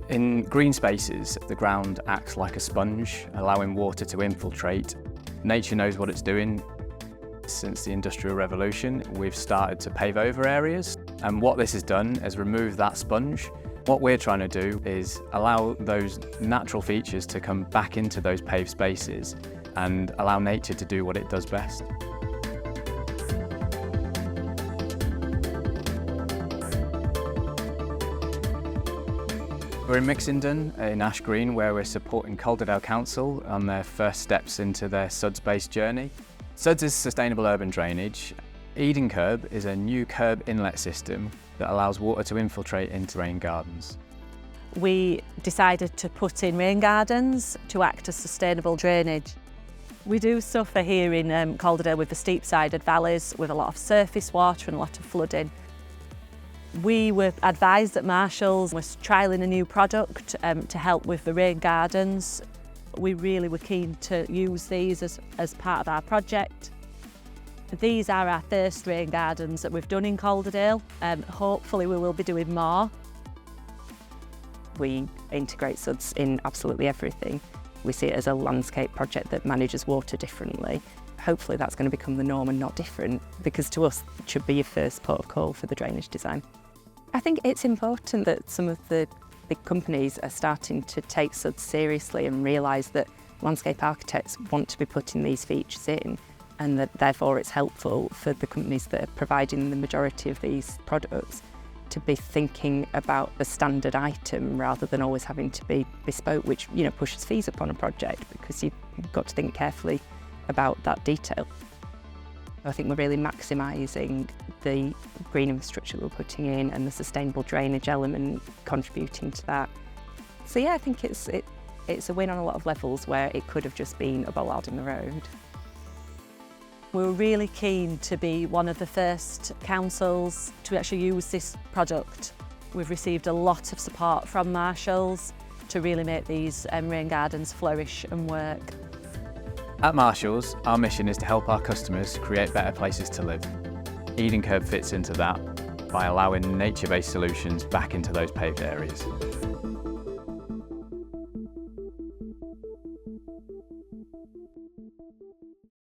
In green spaces, the ground acts like a sponge, allowing water to infiltrate. Nature knows what it's doing. Since the Industrial Revolution, we've started to pave over areas, and what this has done is remove that sponge. What we're trying to do is allow those natural features to come back into those paved spaces and allow nature to do what it does best. We're in Mixingdon in Ash Green, where we're supporting Calderdale Council on their first steps into their SUDS-based journey. SUDS is sustainable urban drainage. EDENKERB is a new curb inlet system that allows water to infiltrate into rain gardens. We decided to put in rain gardens to act as sustainable drainage. We do suffer here in Calderdale with the steep-sided valleys, with a lot of surface water and a lot of flooding. We were advised at Marshalls was trialling a new product to help with the rain gardens. We really were keen to use these as part of our project. These are our first rain gardens that we've done in Calderdale. Hopefully we will be doing more. We integrate SUDS in absolutely everything. We see it as a landscape project that manages water differently. Hopefully that's going to become the norm and not different, because to us it should be your first port of call for the drainage design. I think it's important that some of the big companies are starting to take SUDS seriously and realise that landscape architects want to be putting these features in, and that therefore it's helpful for the companies that are providing the majority of these products to be thinking about the standard item rather than always having to be bespoke, which pushes fees up on a project because you've got to think carefully about that detail. I think we're really maximising the green infrastructure we're putting in and the sustainable drainage element contributing to that. So yeah, I think it's a win on a lot of levels where it could have just been a bollard in the road. We were really keen to be one of the first councils to actually use this product. We've received a lot of support from Marshalls to really make these rain gardens flourish and work. At Marshalls, our mission is to help our customers create better places to live. EDENKERB fits into that by allowing nature-based solutions back into those paved areas.